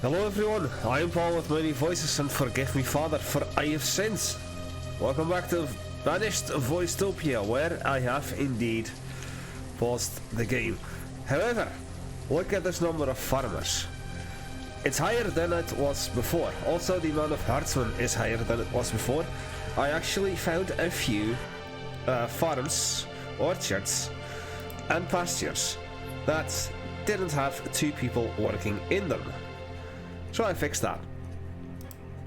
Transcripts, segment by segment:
Hello everyone, I am Paul with many voices, and forgive me Father, for I have sinned. Welcome back to Banished Voicetopia, where I have indeed paused the game. However, look at this number of farmers. It's higher than it was before. Also, the amount of herdsmen is higher than it was before. I actually found a few farms, orchards and pastures that didn't have 2 people working in them. So I fixed that.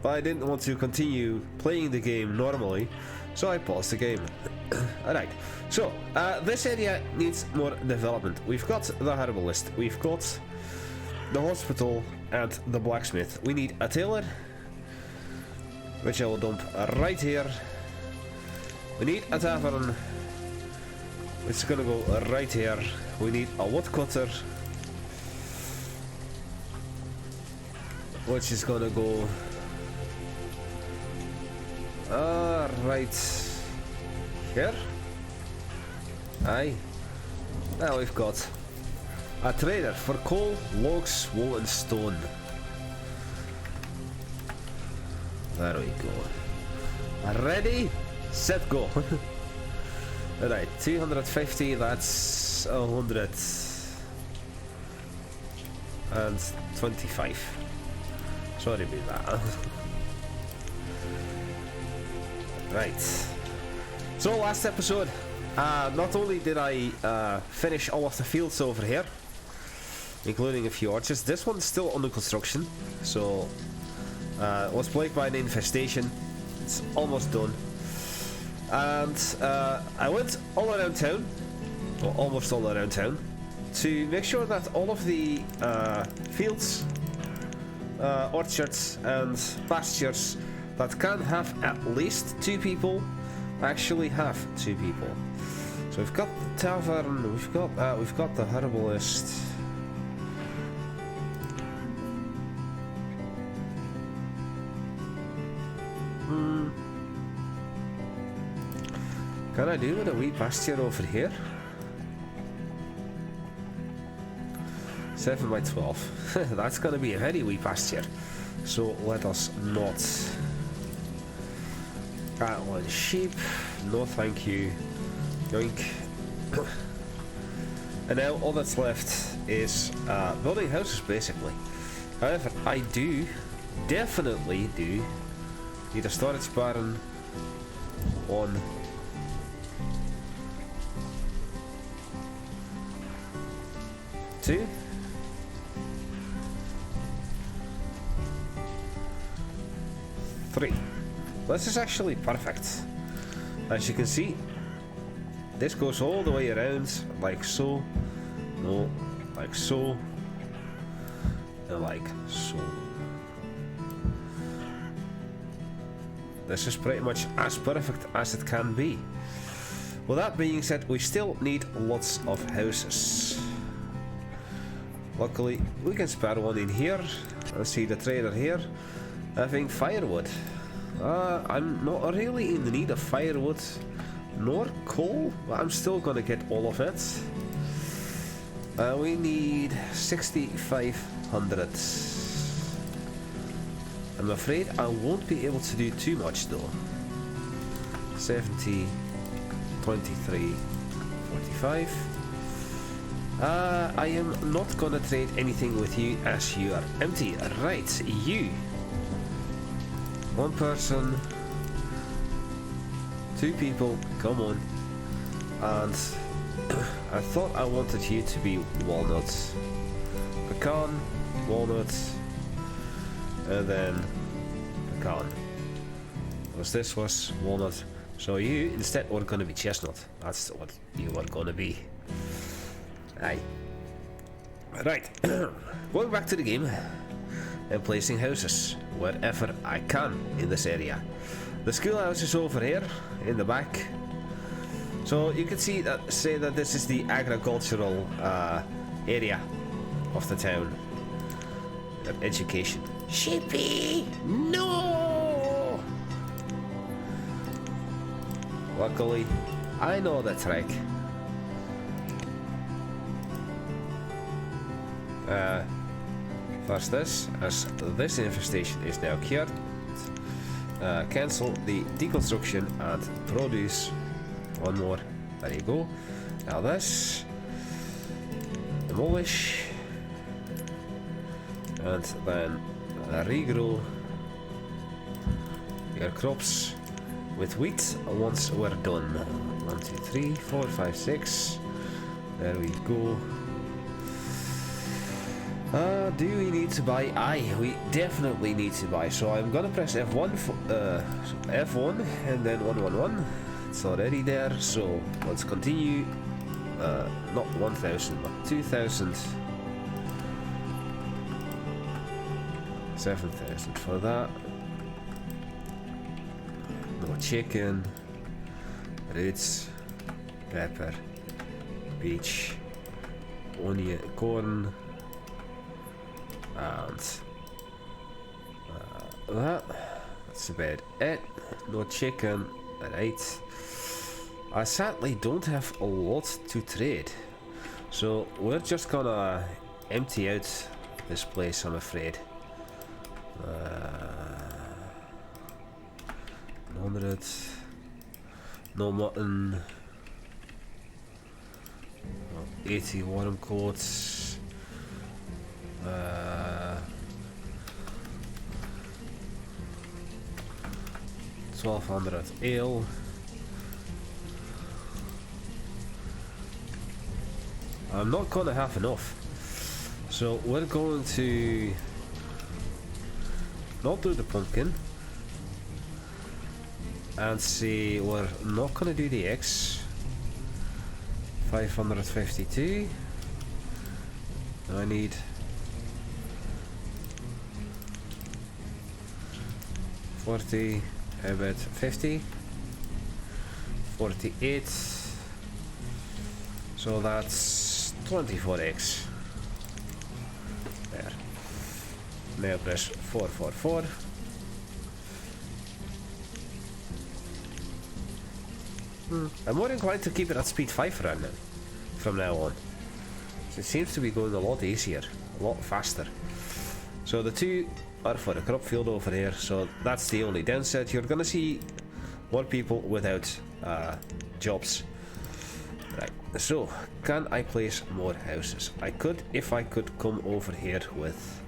But I didn't want to continue playing the game normally, so I paused the game. Alright, so this area needs more development. We've got the herbalist, we've got the hospital and the blacksmith. We need a tailor, which I will dump right here. We need a tavern, which is gonna go right here. We need a woodcutter, which is gonna go right here. Aye. Now we've got a trader for coal, logs, wool and stone. There we go. Ready, set, go. Alright, 250, that's 125. Sorry about that. Right. So last episode, not only did I finish all of the fields over here, including a few orchards. This one's still under construction, so it was plagued by an infestation. It's almost done. And I went all around town, or almost all around town, to make sure that all of the fields, orchards and pastures that can have at least 2 people actually have 2 people. So we've got the tavern, we've got the herbalist. Can I do with a wee pasture over here? 7 by 12. That's gonna be a very wee pasture. So let us not. Cattle and sheep. No thank you. Yoink. And now all that's left is building houses basically. However, I definitely do need a storage barn on two. Three. This is actually perfect. As you can see, this goes all the way around, like so. No, like so. And like so. This is pretty much as perfect as it can be. With that being said, we still need lots of houses. Luckily, we can spare one in here. I see the trader here having firewood. I'm not really in the need of firewood nor coal, but I'm still gonna get all of it. We need 6,500. I'm afraid I won't be able to do too much though. 70, 23, 45. I am not gonna trade anything with you as you are empty. Right, you. 1 person, 2 people, come on. And I thought I wanted you to be walnuts. Pecan, walnut, and then pecan. Because this was walnut. So you instead were gonna be chestnut. That's what you were gonna be. Aye. Right. Going back to the game and placing houses wherever I can in this area. The schoolhouse is over here in the back. So you can see that, say that this is the agricultural area of the town. Education. Sheepy! No! Luckily, I know the trick. First this, as this infestation is now cured. Cancel the deconstruction and produce one more. There you go. Now this, demolish, and then regrow your crops with wheat once we're done. 1, 2, 3, 4, 5, 6. There we go. Do we need to buy? Aye, we definitely need to buy. So I'm gonna press F1, F1, and then 111. It's already there. So let's continue. Not 1,000, but 2,000. 7,000 for that. No chicken. Roots, pepper, peach, onion, corn. And that's about it. No chicken. Right. I sadly don't have a lot to trade, so we're just gonna empty out this place, I'm afraid. 100. No mutton. 80 warm coats. 1200 ale. I'm not gonna have enough, so we're going to not do the pumpkin and say we're not gonna do the eggs. 552. I need 40. How about 50? 48. So that's 24 eggs. There. Now press 444. I'm more inclined to keep it at speed 5 right now, from now on. So it seems to be going a lot easier, a lot faster. So the two are for the crop field over here, so that's the only downside. You're gonna see more people without jobs. Right, so can I place more houses? I could, if I could come over here with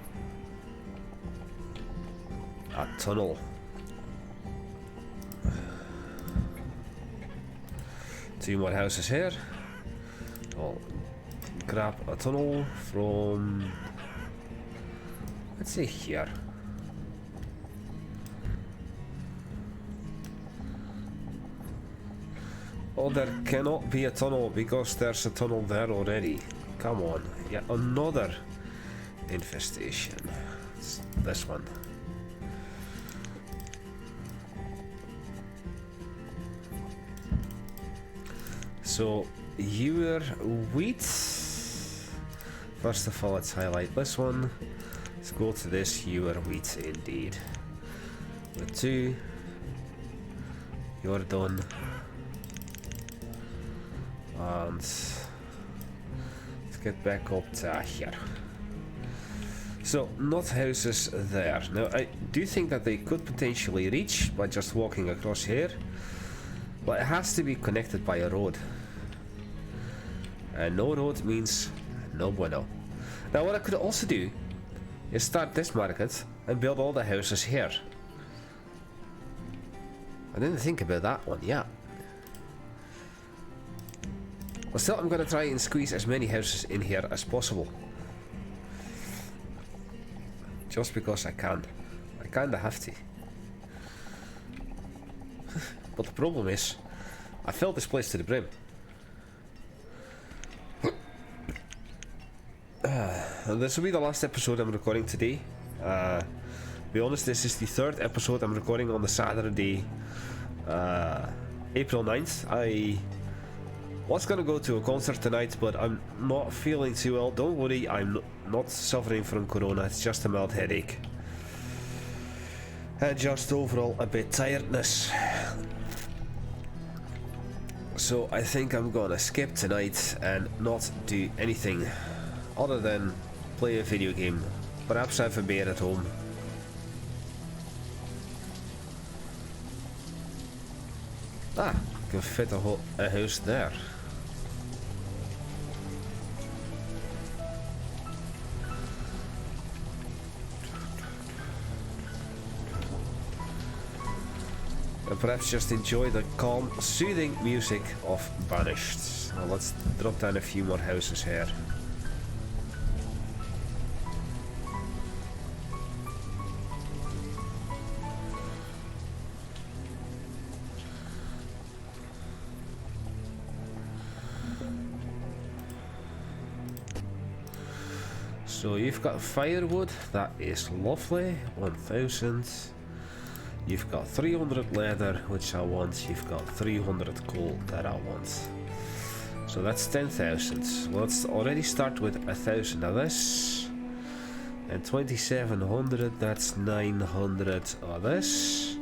a tunnel. Two more houses here. I'll grab a tunnel from, let's say here. Oh, there cannot be a tunnel because there's a tunnel there already. Come on. Yeah, another infestation. It's this one. So, your wheat. First of all, let's highlight this one. Let's go to this your wheat indeed. With 2. You're done. And let's get back up to here. So, not houses there. Now, I do think that they could potentially reach by just walking across here, but it has to be connected by a road. And no road means no bueno. Now, what I could also do is start this market and build all the houses here. I didn't think about that one, yeah. But still, I'm gonna try and squeeze as many houses in here as possible. Just because I can. I kinda have to. But the problem is, I filled this place to the brim. And this will be the last episode I'm recording today. To be honest, this is the 3rd episode I'm recording on the Saturday, April 9th. I was gonna go to a concert tonight, but I'm not feeling too well. Don't worry, I'm not suffering from corona, it's just a mild headache. And just overall a bit tiredness. So I think I'm gonna skip tonight and not do anything other than play a video game Perhaps I have a bear at home. Ah, can fit a house there. And perhaps just enjoy the calm, soothing music of Banished. Now let's drop down a few more houses here. So you've got firewood, that is lovely, 1000. You've got 300 leather, which I want. You've got 300 coal that I want. So that's 10,000. Let's already start with 1,000 of this. And 2,700, that's 900 of this.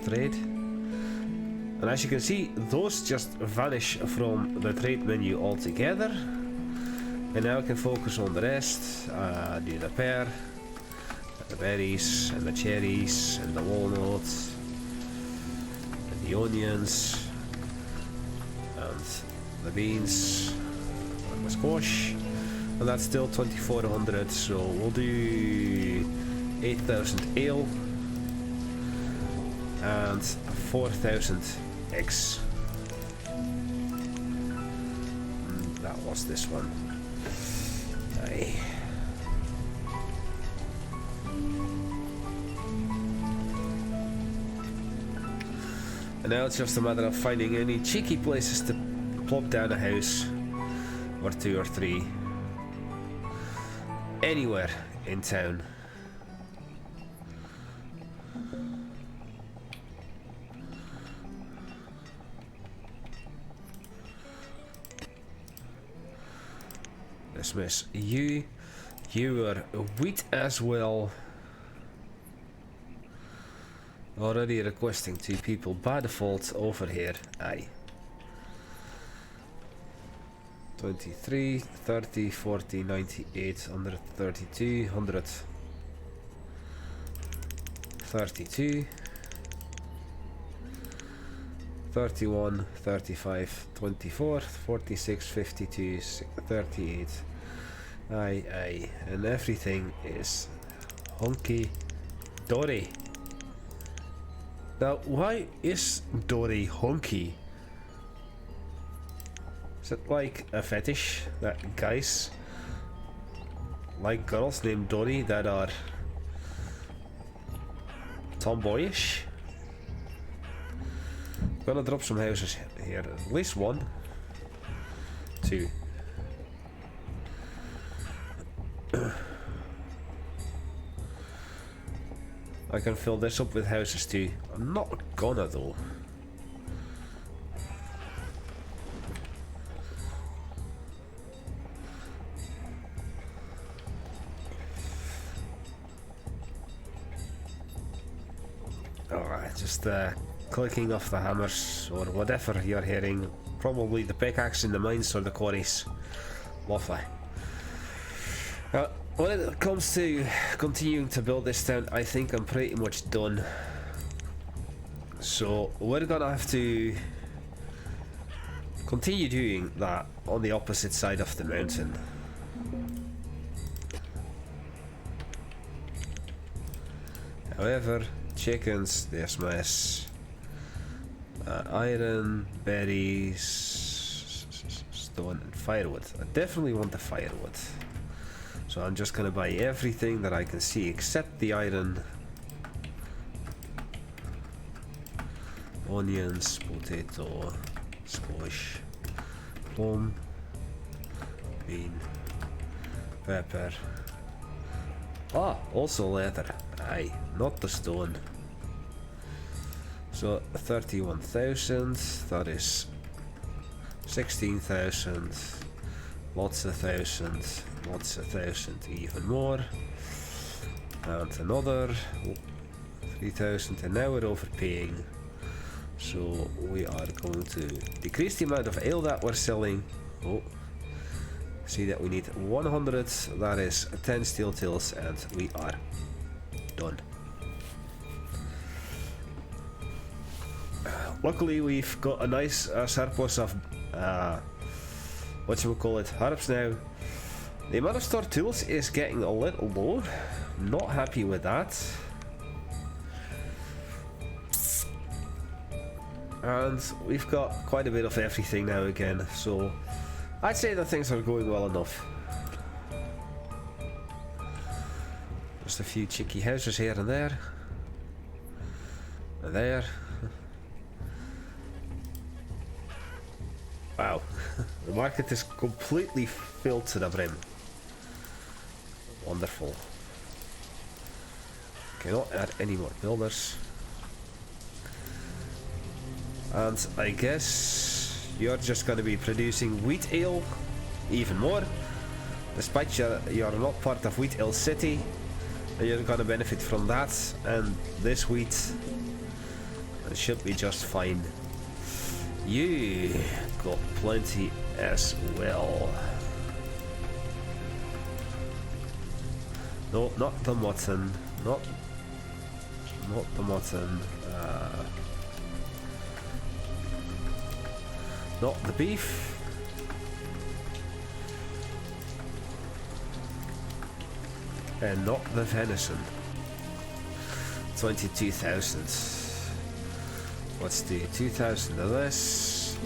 Trade. And as you can see, those just vanish from the trade menu altogether. And now I can focus on the rest. Do the pear. The berries and the cherries and the walnuts and the onions and the beans and the squash, and that's still 2,400. So we'll do 8,000 ale and 4,000 eggs. That was this one. Aye. And now it's just a matter of finding any cheeky places to plop down a house, or 2 or 3, anywhere in town. Dismiss you. You are wheat as well. Already requesting 2 people by default over here. Aye. 23, 30, 40, 98, 132, 100, 32, 31, 35, 24, 46, 52, 38. Aye, aye. And everything is honky dory. Now, why is Dory honky? Is it like a fetish that guys like girls named Dory that are tomboyish? I'm gonna drop some houses here. At least 1, 2. I can fill this up with houses too. I'm not gonna though. Alright, just clicking off the hammers or whatever you're hearing. Probably the pickaxe in the mines or the quarries. Lovely. When it comes to continuing to build this town, I think I'm pretty much done. So we're gonna have to continue doing that on the opposite side of the mountain. However, chickens, there's mess. Iron, berries, stone and firewood. I definitely want the firewood. So I'm just gonna buy everything that I can see except the iron. Onions, potato, squash, plum, bean, pepper. Ah, also leather. Aye, not the stone. So 31,000, that is 16,000, lots of thousands. Lots of thousand, even more, and another 3,000, and now we're overpaying. So we are going to decrease the amount of ale that we're selling. Oh, See that we need 100, that is 10 steel tills, and we are done. Luckily we've got a nice surplus of herbs now. The amount of stored tools is getting a little low. Not happy with that. And we've got quite a bit of everything now again, so I'd say that things are going well enough. Just a few cheeky houses here and there. And there. Wow, the market is completely filled to the brim. Wonderful. Cannot add any more builders. And I guess you're just going to be producing wheat ale even more. Despite you're not part of Wheat Ale City, you're going to benefit from that, and this wheat should be just fine. You got plenty as well. No, not the mutton. Not the mutton. Not the beef. And not the venison. 22,000. Let's do 2,000 of this.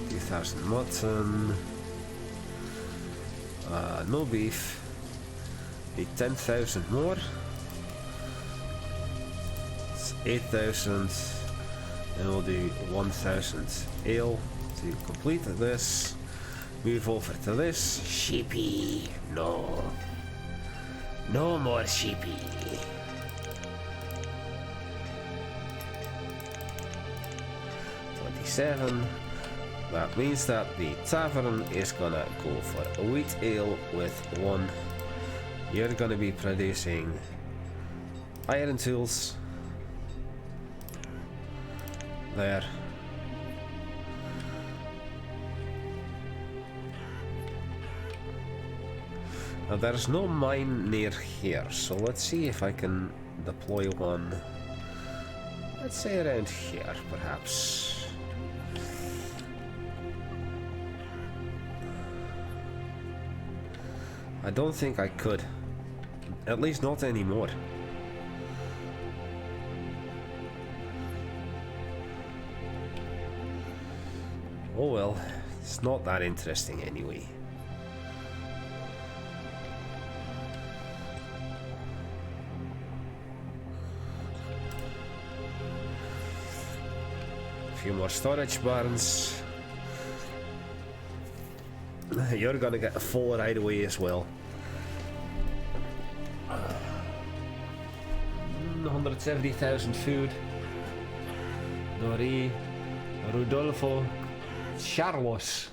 2,000 mutton. No beef. Need 10,000 more. It's 8,000. And we'll do 1,000 ale to complete this. Move over to this. Sheepy. No. No more sheepy. 27. That means that the tavern is gonna go for a wheat ale with 1. You're gonna be producing iron tools. There. Now there's no mine near here, so let's see if I can deploy one. Let's say around here, perhaps. I don't think I could. At least not anymore. Oh well, it's not that interesting anyway. A few more storage barns. You're gonna get a full right away as well. 170,000 food. Dori, Rodolfo, Carlos,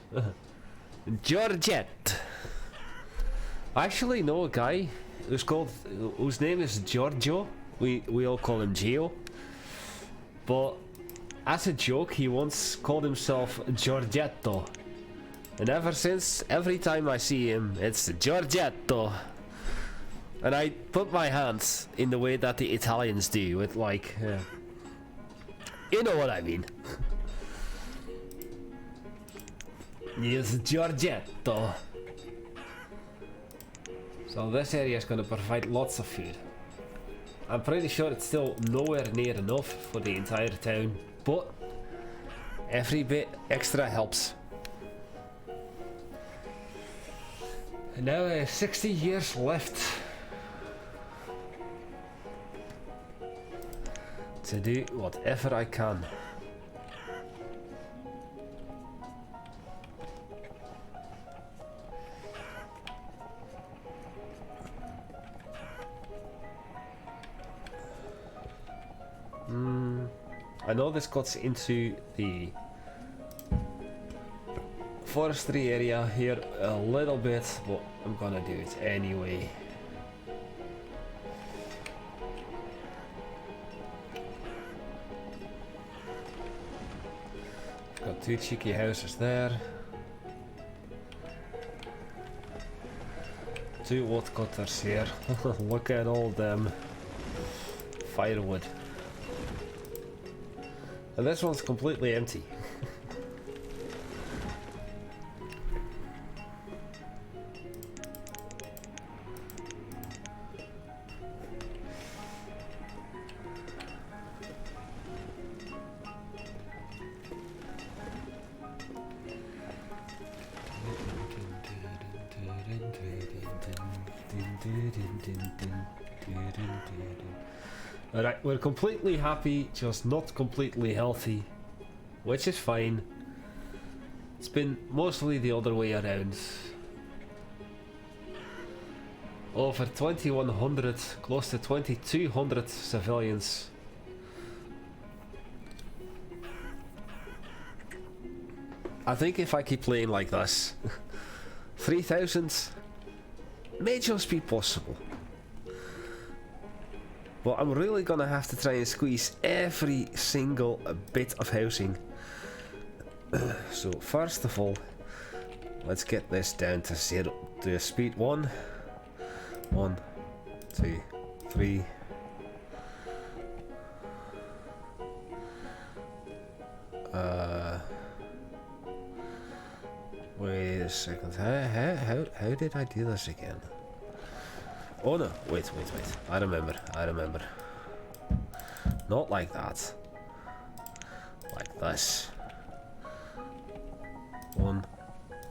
Georgette. I actually know a guy whose name is Giorgio. We all call him Gio. But as a joke, he once called himself Giorgetto. And ever since, every time I see him, it's Giorgetto. And I put my hands in the way that the Italians do, with like, you know what I mean. Yes, Giorgetto. So this area is going to provide lots of food. I'm pretty sure it's still nowhere near enough for the entire town, but every bit extra helps. And now 60 years left to do whatever I can. I know this cuts into the forestry area here a little bit, but I'm gonna do it anyway. Got 2 cheeky houses there. 2 woodcutters here. Look at all them firewood. And this one's completely empty. Alright, we're completely happy, just not completely healthy, which is fine. It's been mostly the other way around. Over 2100, close to 2200 civilians. I think if I keep playing like this, 3000 may just be possible. But I'm really gonna have to try and squeeze every single bit of housing. So first of all, let's get this down to 0 to speed 1. 1, 2, 3. Wait a second. How did I do this again? Oh no, wait. I remember. Not like that. Like this. 1,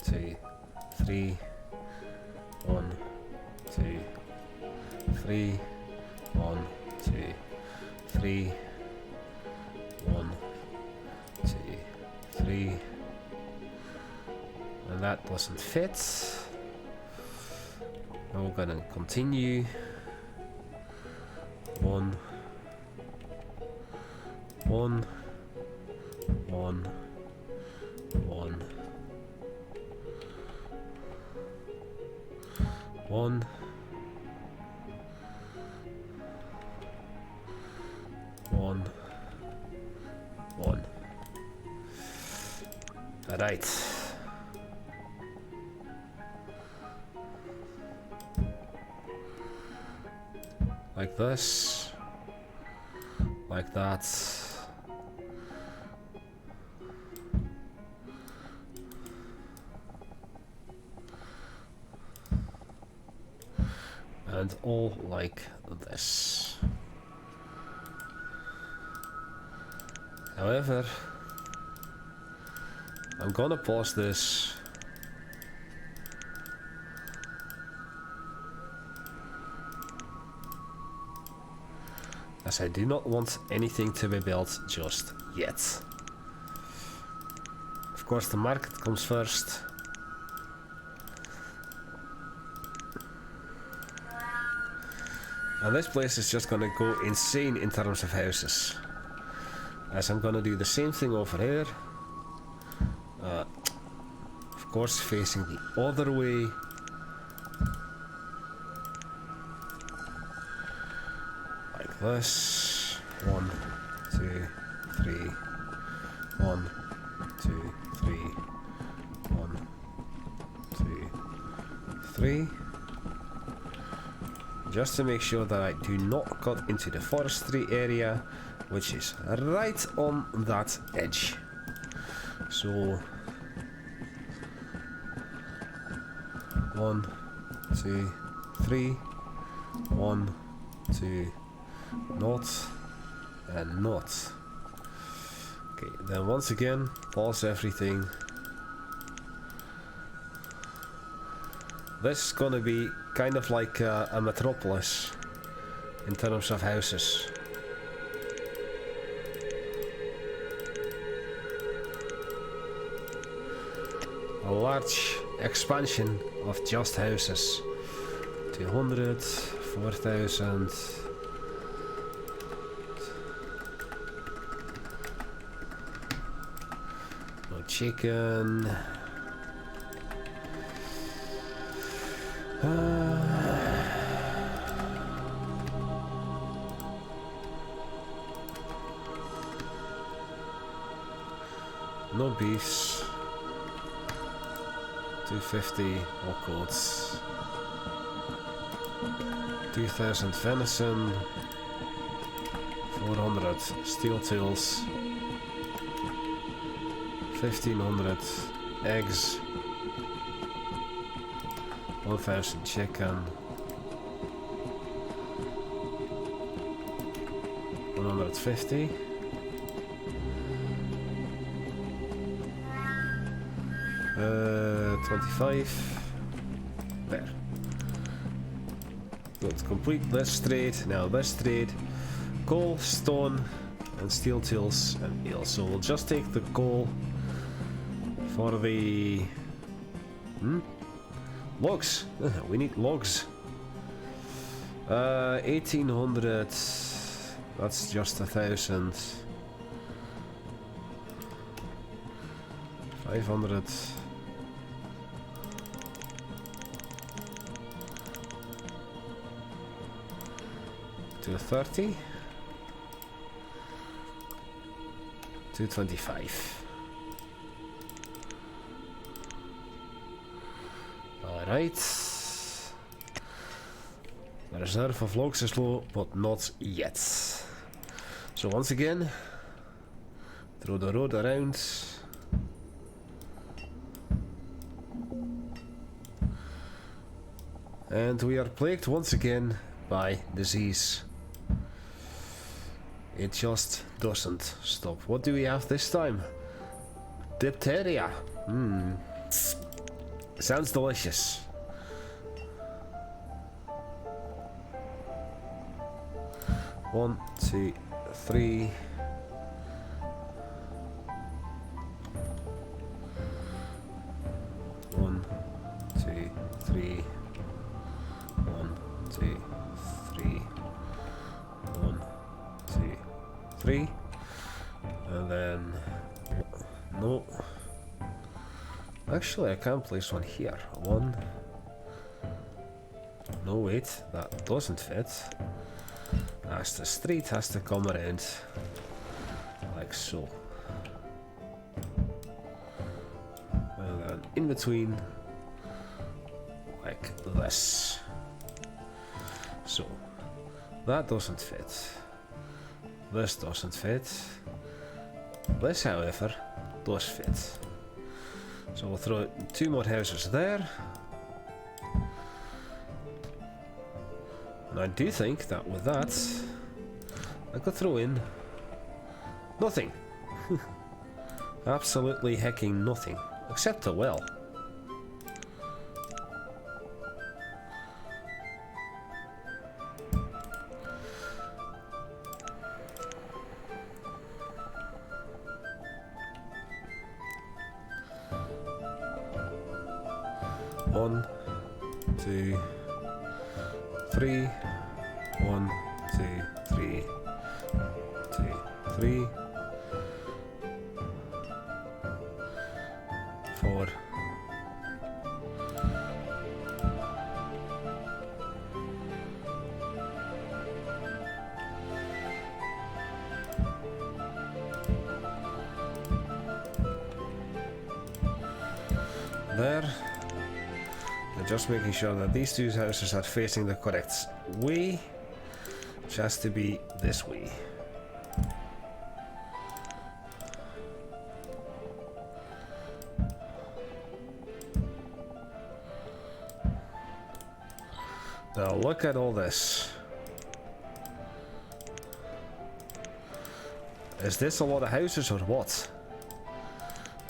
2, 3. 1, 2, 3. 1, 2, 3. 1, 2, 3. And that doesn't fit. Now we're gonna continue. 1, 1, 1, 1, 1, 1, 1. Alright. Like this, like that. And all like this. However, I'm gonna pause this. As I do not want anything to be built just yet. Of course, the market comes first. And this place is just gonna go insane in terms of houses. As I'm gonna do the same thing over here. Of course, facing the other way. This 1, 2, 3, 1, 2, 3, 1, 2, 3. Just to make sure that I do not cut into the forestry area, which is right on that edge. So 1, 2, 3, 1, 2. Not and not. Okay, then once again, pause everything. This is gonna be kind of like a metropolis in terms of houses. A large expansion of just houses. 200, 4,000. Chicken. No beefs. 250 or goats. 2000 venison, 400 steel tools, 1500 eggs, 1000 chicken, 150, 25, there. Let's complete this trade. Now this trade, coal, stone and steel tools and meal. So we'll just take the coal for the logs. We need logs. 1800, that's just 1000. 500. 230. 225. Alright. The reserve of logs is low, but not yet. So once again, throw the road around. And we are plagued once again by disease. It just doesn't stop. What do we have this time? Diphtheria. Sounds delicious. One, two, three. One, two, three. 1, 2, 3. 1, 2, 3. And then no. Actually, I can place one here. One. No, wait, that doesn't fit. As the street has to come around like so. And then in between, like this. So, that doesn't fit. This doesn't fit. This, however, does fit. So we'll throw 2 more houses there. And I do think that with that, I could throw in nothing. Absolutely hecking nothing. Except a well. One, two, three. 1, 2, 3. 2, 3. 4. There. And just making sure that these 2 houses are facing the correct way. Which has to be this way. Now look at all this. Is this a lot of houses or what?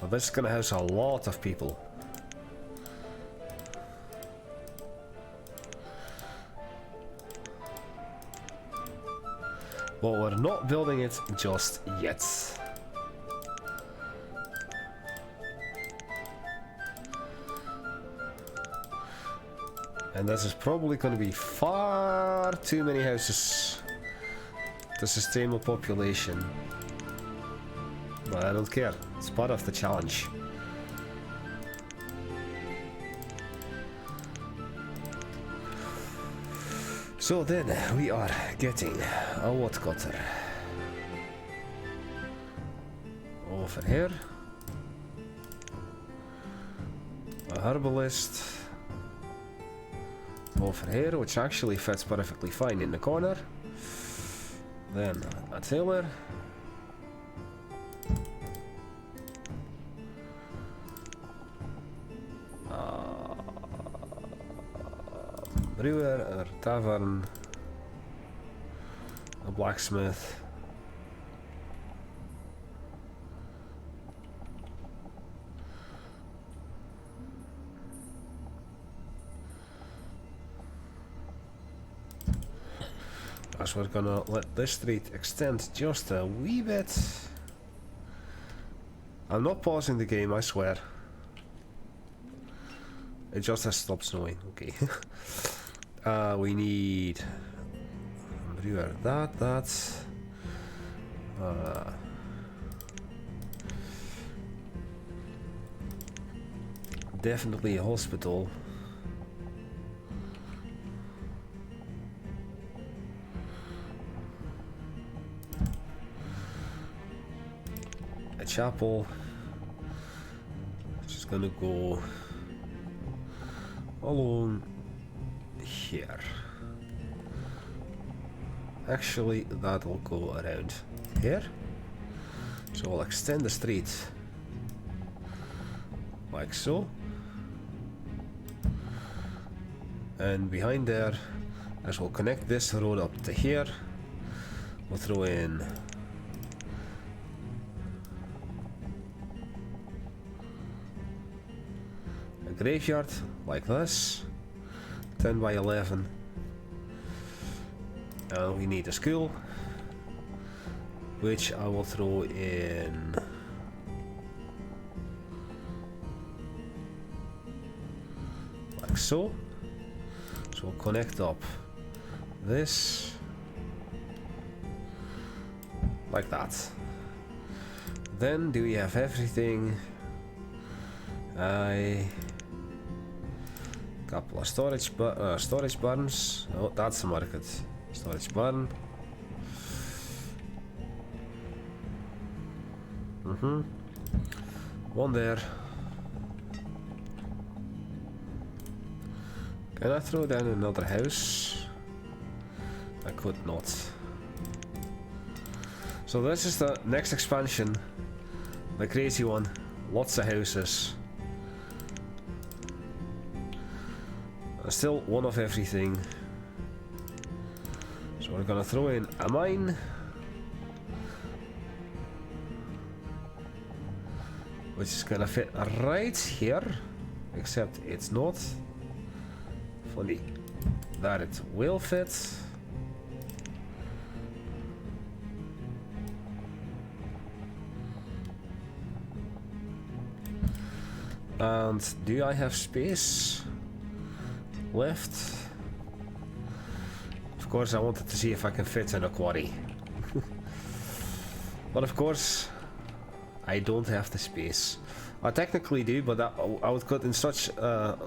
Well, this is gonna house a lot of people. But we're not building it just yet. And this is probably going to be far too many houses to sustain a population. But I don't care, it's part of the challenge. So then, we are getting a woodcutter over here, a herbalist, over here, which actually fits perfectly fine in the corner. Then a tailor. Brewer, a tavern, a blacksmith. As we're gonna let this street extend just a wee bit. I'm not pausing the game, I swear. It just has stopped snowing, okay. We need brewer, that's definitely a hospital. A chapel. Just gonna go along here. Actually, that'll go around here. So I'll extend the street like so. And behind there, as we'll connect this road up to here, we'll throw in a graveyard like this, 10 by 11. We need a school, which I will throw in like so. So we'll connect up this like that. Then do we have everything? Couple of storage barns. Oh, that's the market. Storage barn. One there. Can I throw down another house? I could not. So this is the next expansion. The crazy one. Lots of houses. Still one of everything. So we're gonna throw in a mine. Which is gonna fit right here. Except it's not. Funny that it will fit. And do I have space left? Of course, I wanted to see if I can fit in a quarry. But of course, I don't have the space. I technically do, but I would cut in such a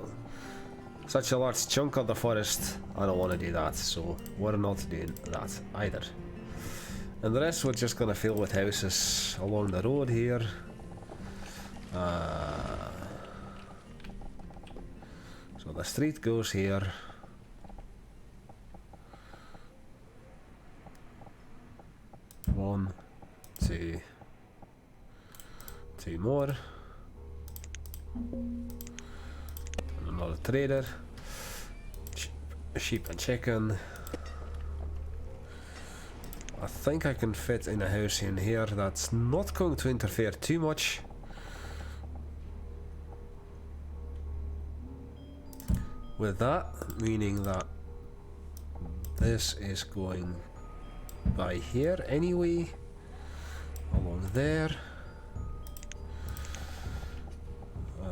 large chunk of the forest. I don't want to do that, so we're not doing that either. And the rest we're just gonna fill with houses along the road here. So the street goes here. One, two more. And another trader. Sheep and chicken. I think I can fit in a house in here that's not going to interfere too much. With that, meaning that this is going by here anyway, along there.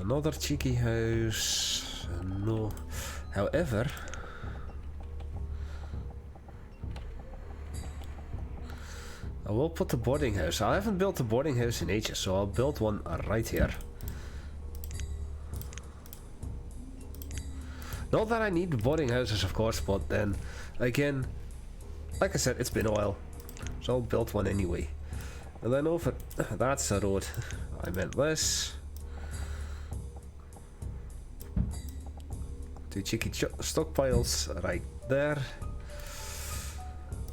Another cheeky house, no. However, I will put the boarding house. I haven't built a boarding house in ages, so I'll build one right here. Not that I need boarding houses, of course, but then again, like I said, it's been a while, so I'll build one anyway. And then over, that's the road. I meant this. Two cheeky stockpiles right there.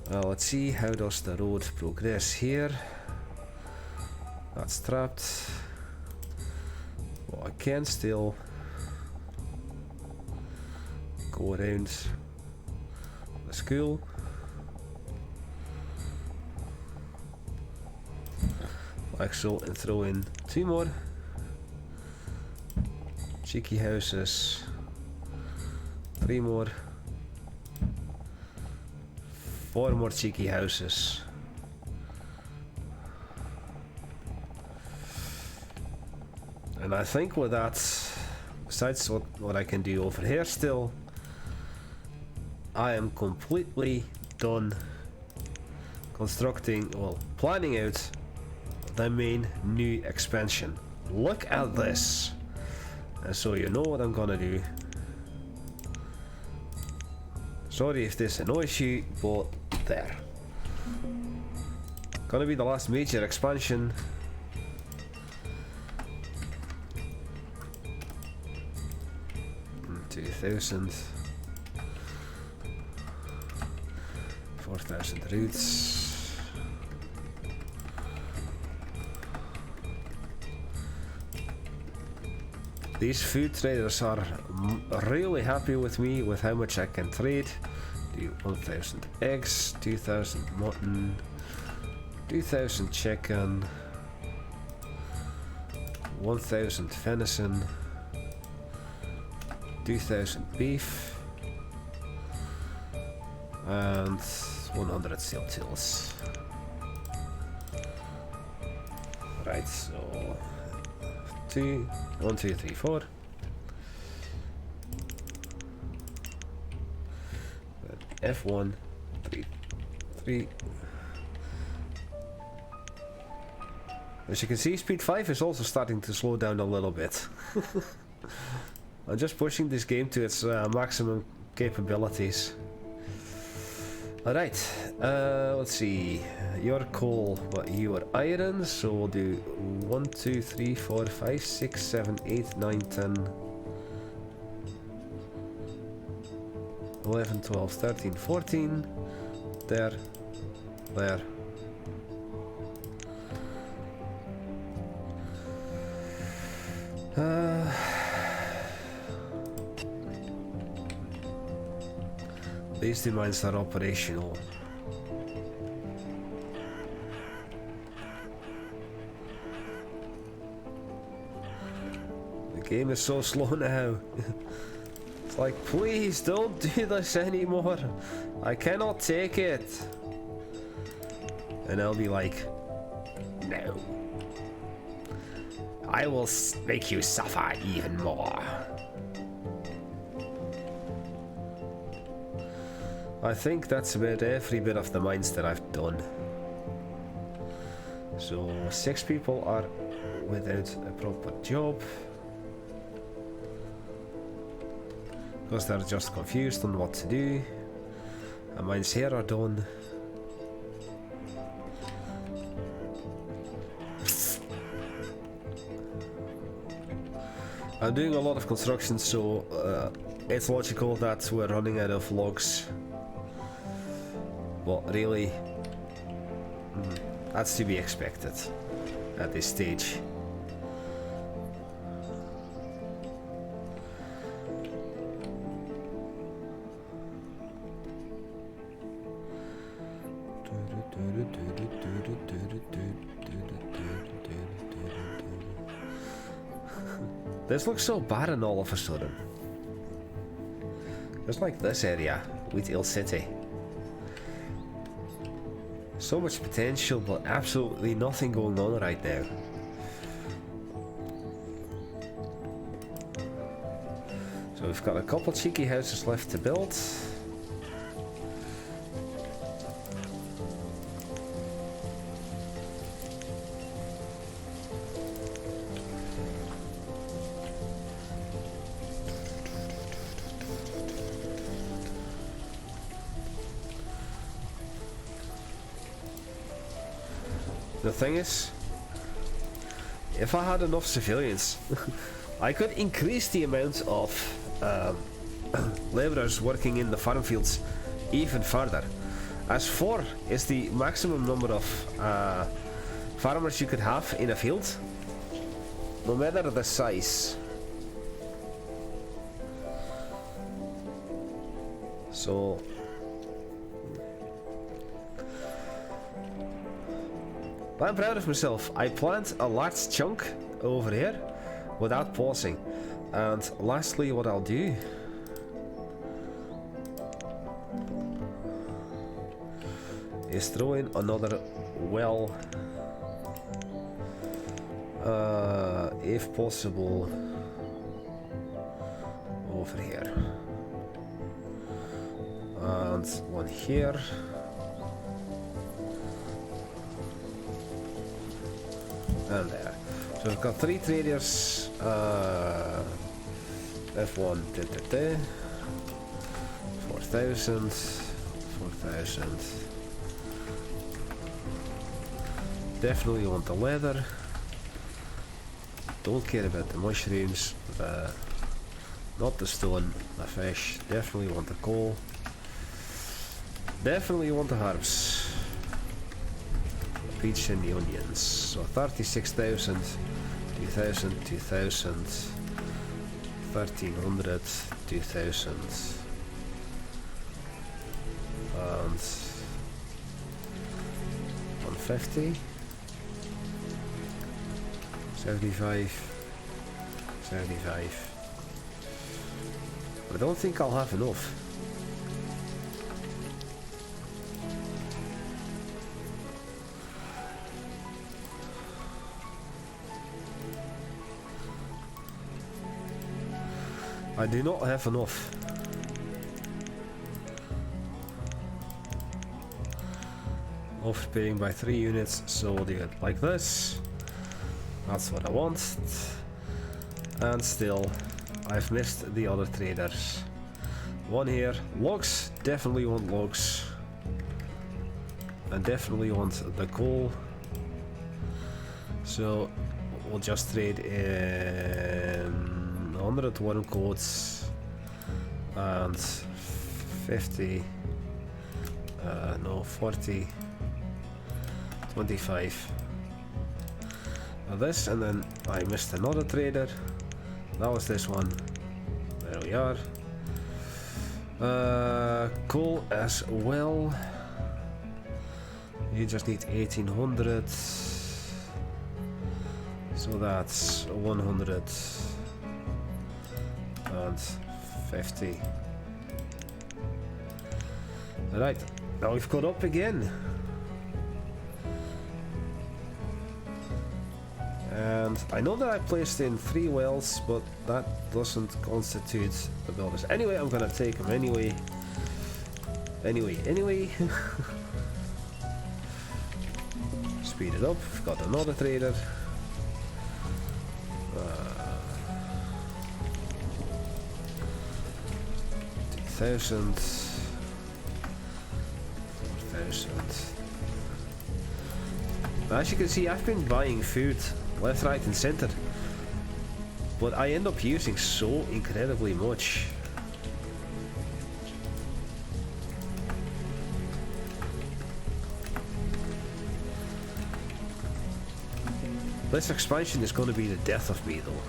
Let's see, how does the road progress here? That's trapped. Well, I can still go around the school. Like so, and throw in 2 more cheeky houses, 3 more, 4 more cheeky houses. And I think with that, besides what I can do over here still, I am completely done constructing, well, planning out the main new expansion. Look at this. And so you know what I'm gonna do. Sorry if this annoys you, but there. Gonna be the last major expansion. $2,000. 4,000 routes. These food traders are really happy with me with how much I can trade. Do 1,000 eggs, 2,000 mutton, 2,000 chicken, 1,000 venison, 2,000 beef, and 100 steel tools. Right, so 1, 2, 3, 4. F1, 3, 3. As you can see, speed 5 is also starting to slow down a little bit. I'm just pushing this game to its maximum capabilities. Alright, let's see. Your coal, but you are iron, so we'll do 1, 2, 3, 4, 5, 6, 7, 8, 9, 10, 11, 12, 13, 14. There, there. These two mines are operational. The game is so slow now. It's like, please don't do this anymore. I cannot take it. And I'll be like, no. I will make you suffer even more. I think that's about every bit of the mines that I've done. So 6 people are without a proper job. Because they're just confused on what to do. And mines here are done. I'm doing a lot of construction, so it's logical that we're running out of logs. But really, that's to be expected at this stage. This looks so barren all of a sudden. Just like this area with Hill City. So much potential, but absolutely nothing going on right now. So we've got a couple cheeky houses left to build. The thing is, if I had enough civilians, I could increase the amount of laborers working in the farm fields even further, as 4 is the maximum number of farmers you could have in a field, no matter the size. So I'm proud of myself. I plant a large chunk over here without pausing. And lastly, what I'll do is throw in another well, if possible, over here, and one here, and there. So we've got 3 traders. F1 4,000, 4,000. Definitely want the leather. Don't care about the mushrooms, not the stone, the fish. Definitely want the coal. Definitely want the herbs. The peach and the onions. So 36,000, 2,000, 2,000, 1,300, 2,000, and 150. 75, 75. I don't think I'll have enough. I do not have enough. Overpaying by 3 units, so we'll do it like this. That's what I want. And still, I've missed the other traders. One here. Logs. Definitely want logs. And definitely want the coal. So, we'll just trade in 100 worm coats and 50. No, 40. 25. This, and then I missed another trader. That was this one. There we are. Coal as well. You just need 1800. So that's 150. Right, now we've caught up again. And I know that I placed in 3 wells, but that doesn't constitute the builders. Anyway, I'm gonna take them anyway. Anyway. Speed it up. We've got another trader. 2,000. 4,000. As you can see, I've been buying food left, right and center, but I end up using so incredibly much. This expansion is going to be the death of me though,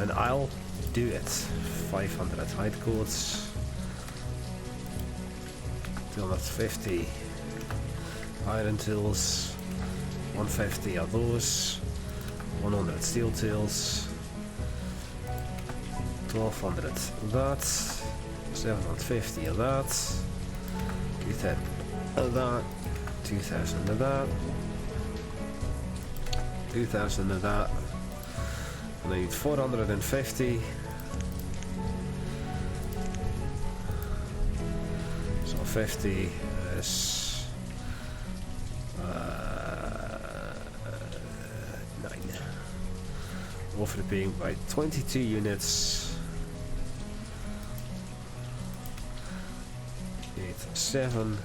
and I'll do it. 500 hide coats, 250 iron tools, 150 of those, 100 steel tools, 1200 of that, 750 of that, 2,000 of that, 2,000 of that, 2,000 of that, and I need 450. So 50 is 9. Overpaying by 22 units. 8, 7.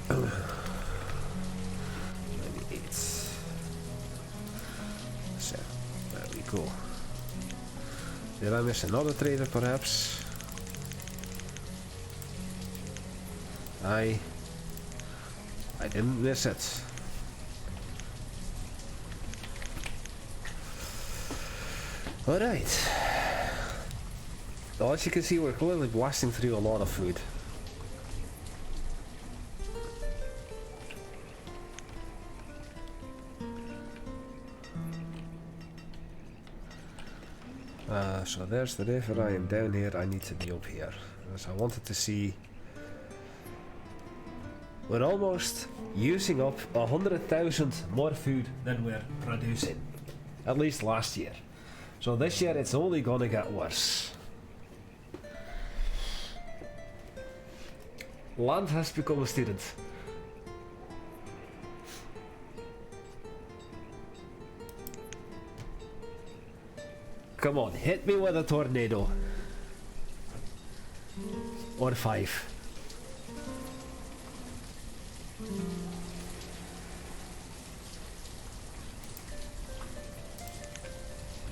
98. 7. There we I miss another trader perhaps? I didn't miss it. Alright. Well, as you can see, we're clearly blasting through a lot of food. So there's the river. I am down here. I need to be up here. Because I wanted to see... We're almost using up 100,000 more food than we're producing. At least last year. So this year it's only gonna get worse. Land has become a student. Come on, hit me with a tornado. Or 5.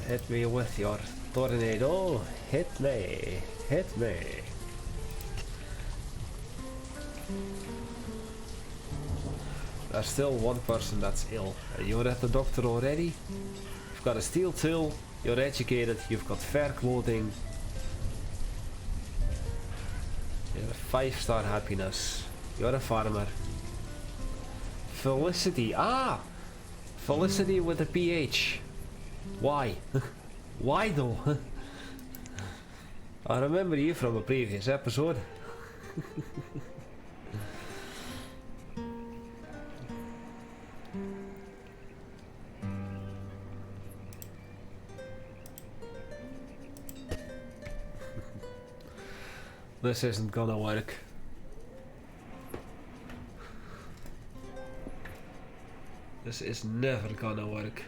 Hit me with your tornado. Hit me. Hit me. There's still one person that's ill. You're at the doctor already? You've got a steel tool. You're educated, you've got fair clothing. You're a 5-star happiness. You're a farmer. Felicity. Ah! Felicity with a PH. Why? Why though? I remember you from a previous episode. This isn't gonna work. This is never gonna work.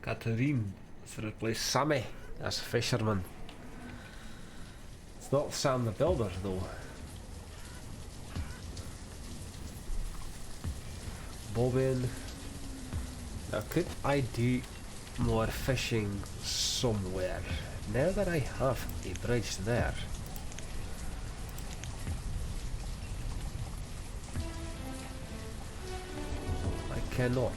Catherine to replace Sammy as a fisherman. It's not Sam the Builder though. Bobbin. Now could I do more fishing somewhere? Now that I have a bridge there. I cannot.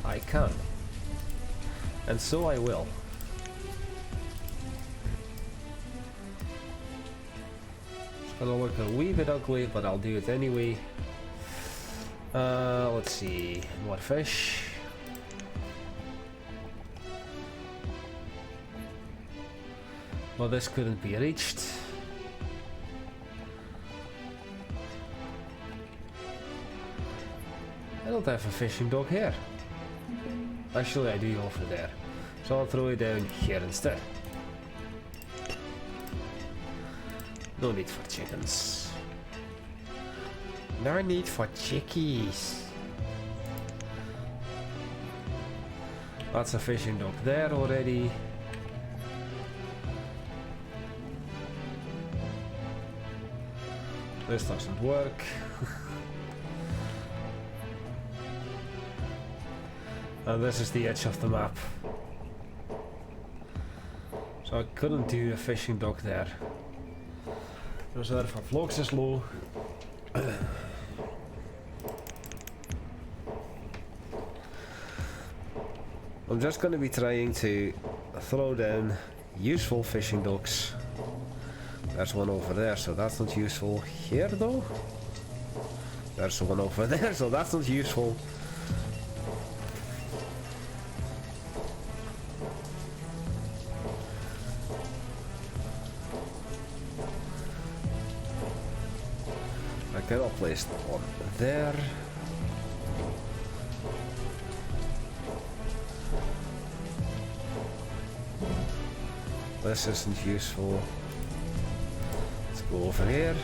I can. And so I will. Gonna look a wee bit ugly, but I'll do it anyway. Let's see, more fish. Well, this couldn't be reached. I don't have a fishing dock here. Actually, I do over there. So I'll throw it down here instead. No need for chickens. No need for chickies. That's a fishing dock there already. This doesn't work. And this is the edge of the map. So I couldn't do a fishing dock there. Reserve for vlogs is low. I'm just going to be trying to throw down useful fishing docks. There's one over there, so that's not useful. Here though? There's one over there, so that's not useful. I cannot place one there. This isn't useful. Let's go over here.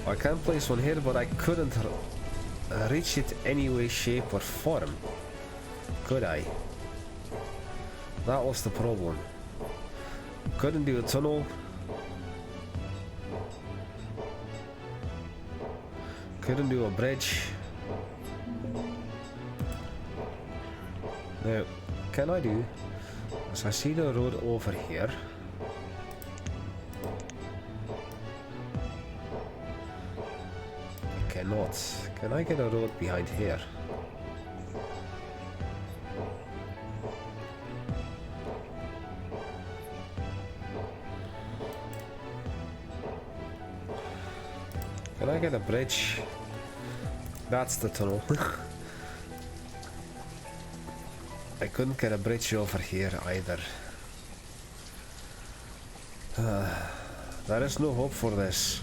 I can place one here, but I couldn't reach it any way, shape or form. Could I? That was the problem. Couldn't do a tunnel. Couldn't do a bridge. Now, can I do? As I see the road over here. I cannot. Can I get a road behind here? Can I get a bridge? That's the tunnel. I couldn't get a bridge over here either. There is no hope for this.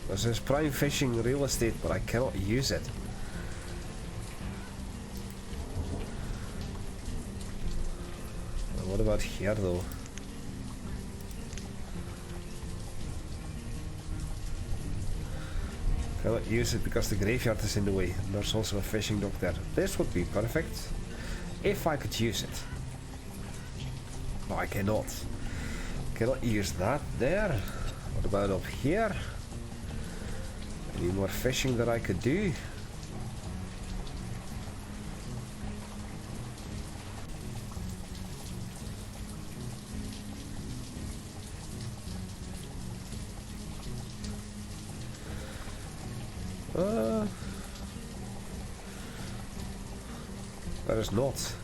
This is prime fishing real estate, but I cannot use it. What about here though? Cannot use it because the graveyard is in the way. And there's also a fishing dock there. This would be perfect if I could use it. No, I cannot. Cannot use that there. What about up here? Any more fishing that I could do? There is not.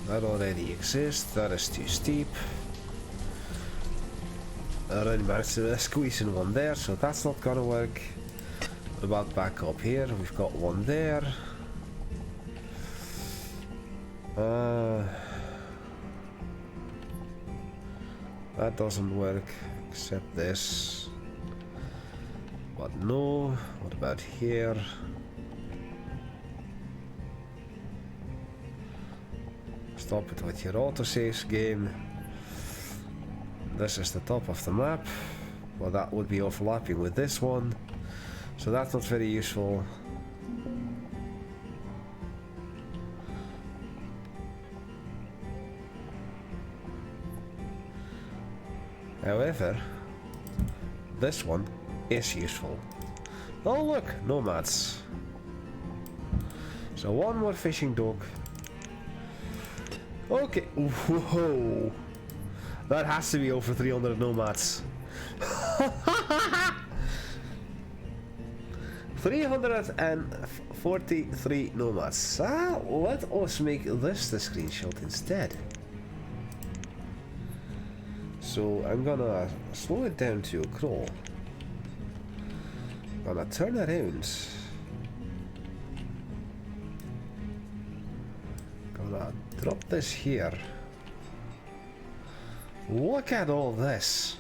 That already exists. That is too steep. I already managed to squeeze in one there, so that's not gonna work. What about back up here? We've got one there. That doesn't work, except this. But no. What about here? Stop it with your autosaves game. This is the top of the map. Well, that would be overlapping with this one, so that's not very useful. However, this one is useful. Oh look, Nomads. So one more fishing dock. Okay, whoa. That has to be over 300 Nomads. 343 Nomads. Let us make this the screenshot instead. So I'm gonna slow it down to a crawl. Gonna turn around. Gonna drop this here. Look at all this.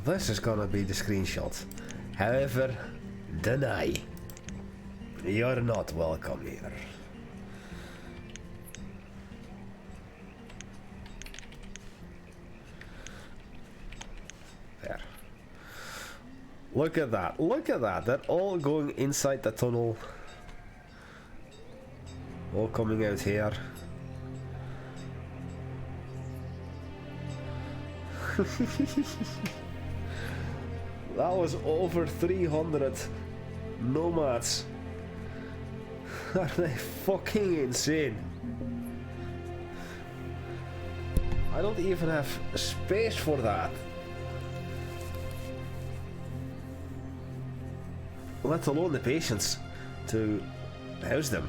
This is gonna be the screenshot. However, deny. You're not welcome here. Look at that, look at that, they're all going inside the tunnel. All coming out here. That was over 300 Nomads. Are they fucking insane? I don't even have space for that. Let alone the patience to house them.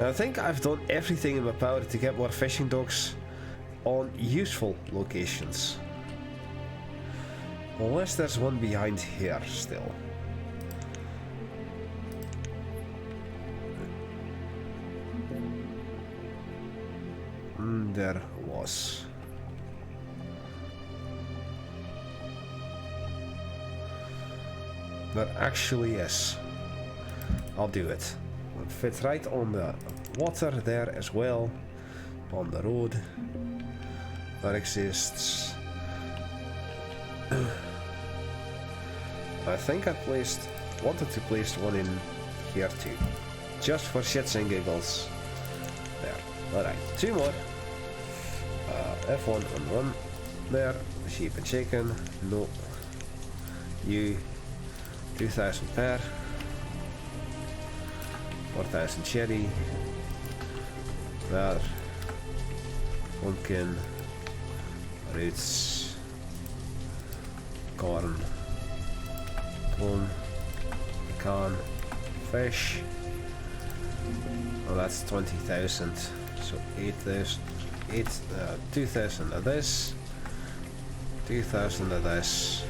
I think I've done everything in my power to get more fishing docks on useful locations. Unless there's one behind here still. There was. There actually is. I'll do it. It fits right on the water there as well. On the road. that exists. I think I wanted to place one in here too, just for shits and giggles. There. Alright, 2 more. F1 on 1. There. Sheep and chicken. No. You. 2000 pear. 4000 cherry. There. Pumpkin. Roots. Corn. Plum. Pecan. Fish. Well, that's 20,000. So 2,000 of this. 2,000 of this.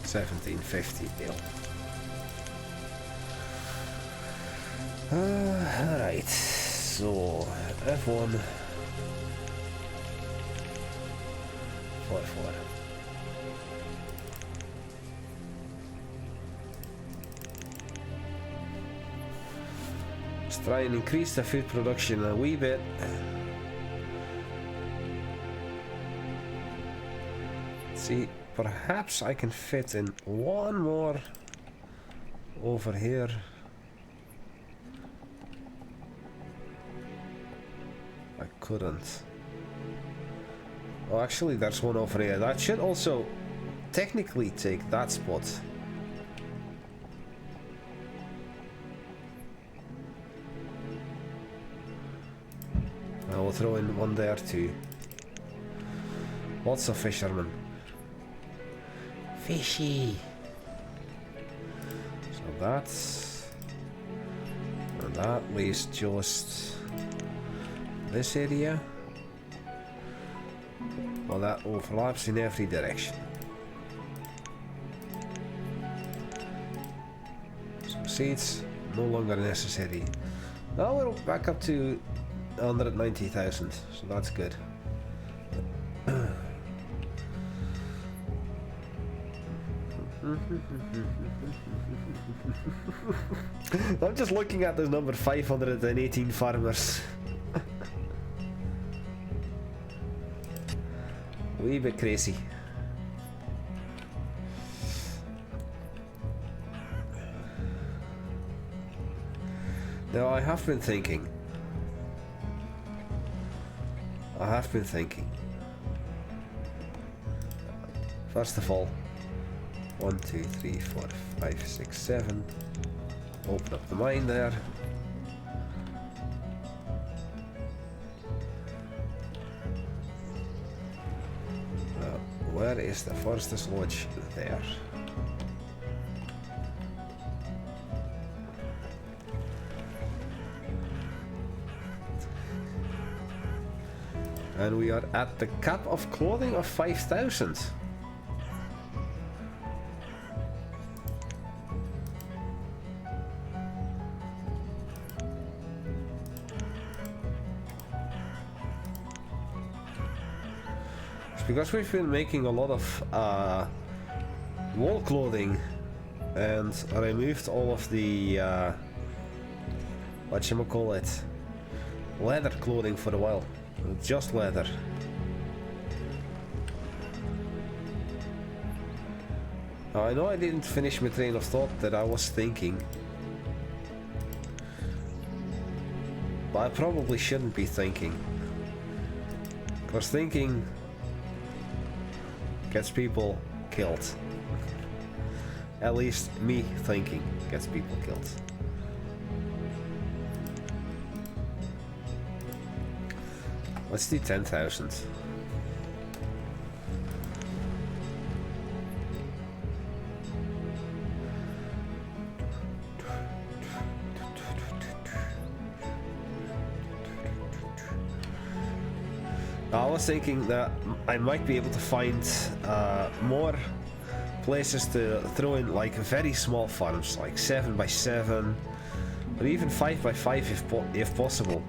$17.50 deal. Alright, so F1 4. Let's try and increase the food production a wee bit. Let's see, perhaps I can fit in one more over here. I couldn't. Oh, actually there's one over here. That should also technically take that spot. I will throw in one there too. Lots of fishermen. Fishy. So that's... and that leaves just this area. Well, that overlaps in every direction. So seeds, no longer necessary. Now we're back up to 190,000, so that's good. I'm just looking at this number 518 farmers. Wee bit crazy. Now I have been thinking. First of all, 1, 2, 3, 4, 5, 6, 7. Open up the mine there. Where is the Foresters Lodge? There. And we are at the cap of clothing of 5,000. Because we've been making a lot of wool clothing and removed all of the whatchamacallit, leather clothing for a while. Just leather. Now, I know I didn't finish my train of thought that I was thinking, but I probably shouldn't be thinking, because thinking gets people killed. At least me thinking gets people killed. Let's do 10,000. I was thinking that I might be able to find more places to throw in, like very small farms, like 7 by 7, or even 5 by 5 if possible,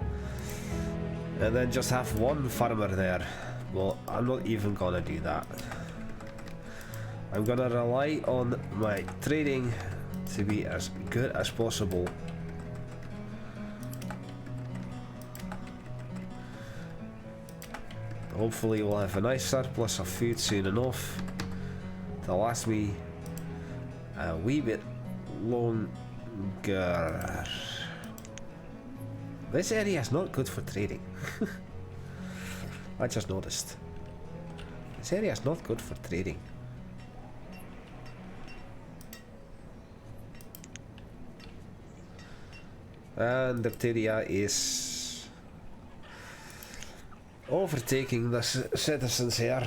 and then just have one farmer there. Well, I'm not even gonna do that. I'm gonna rely on my trading to be as good as possible. Hopefully we'll have a nice surplus of food soon enough to last me a wee bit longer. This area is not good for trading. I just noticed. This area is not good for trading. And the area is overtaking the citizens here.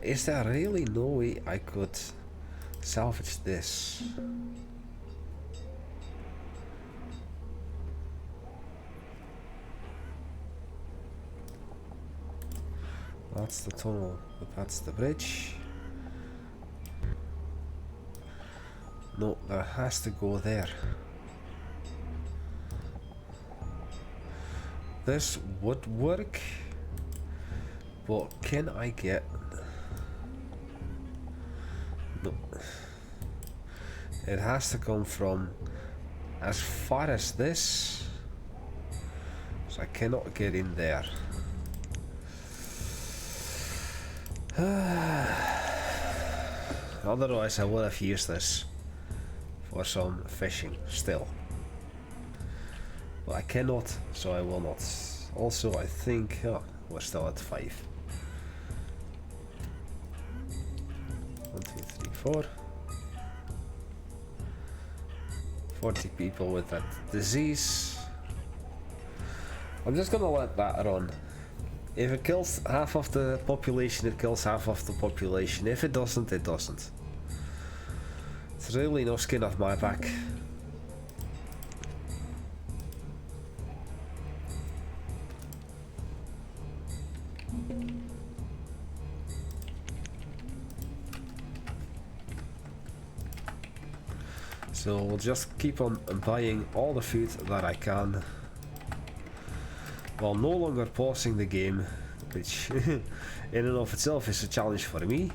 Is there really no way I could salvage this? That's the tunnel, but that's the bridge. No, that has to go there. This would work, but can I get... No. It has to come from as far as this, so I cannot get in there. Otherwise I would have used this for some fishing still, but I cannot, so I will not. Also I think we're still at 5. 1, 2, 3, 4. 40 people with that disease. I'm just gonna let that run. If it kills half of the population, it kills half of the population. If it doesn't, it doesn't. It's really no skin off my back. So we'll just keep on buying all the food that I can, while no longer pausing the game, which in and of itself is a challenge for me.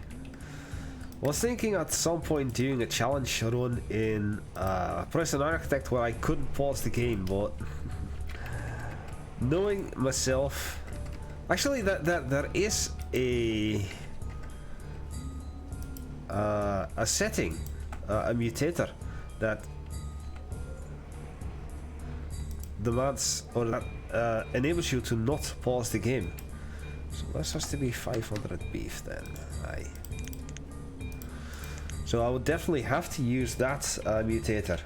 Was thinking at some point doing a challenge run in Prison Architect where I couldn't pause the game, but knowing myself, actually there is a setting, a mutator that demands or that enables you to not pause the game. So this has to be 500 beef then. Aye. So I would definitely have to use that mutator.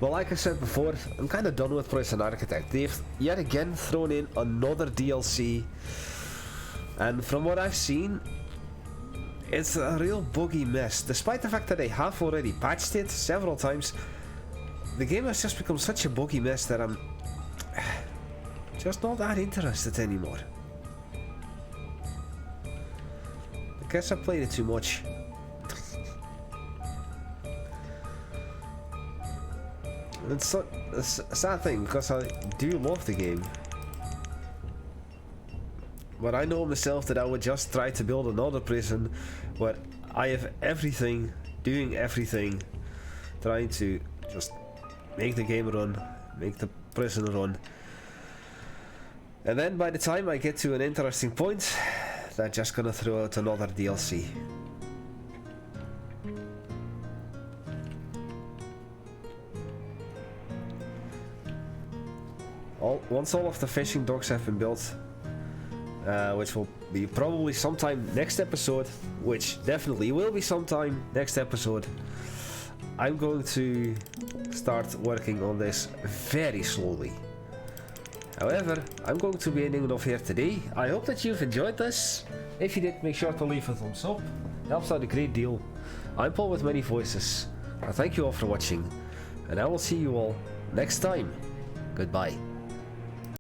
But like I said before, I'm kind of done with Prison Architect. They've yet again thrown in another DLC, and from what I've seen, it's a real buggy mess. Despite the fact that they have already patched it several times, the game has just become such a buggy mess that I'm just not that interested anymore. I guess I played it too much. It's a sad thing because I do love the game, but I know myself that I would just try to build another prison where I have everything, doing everything, trying to just make the game run, make the prison run, and then by the time I get to an interesting point, they're just gonna throw out another DLC. Once all of the fishing docks have been built, which will be probably sometime next episode, which definitely will be sometime next episode, I'm going to start working on this very slowly. However, I'm going to be ending it off here today. I hope that you've enjoyed this. If you did, make sure to leave a thumbs up. It helps out a great deal. I'm Paul with many voices. I thank you all for watching, and I will see you all next time. Goodbye.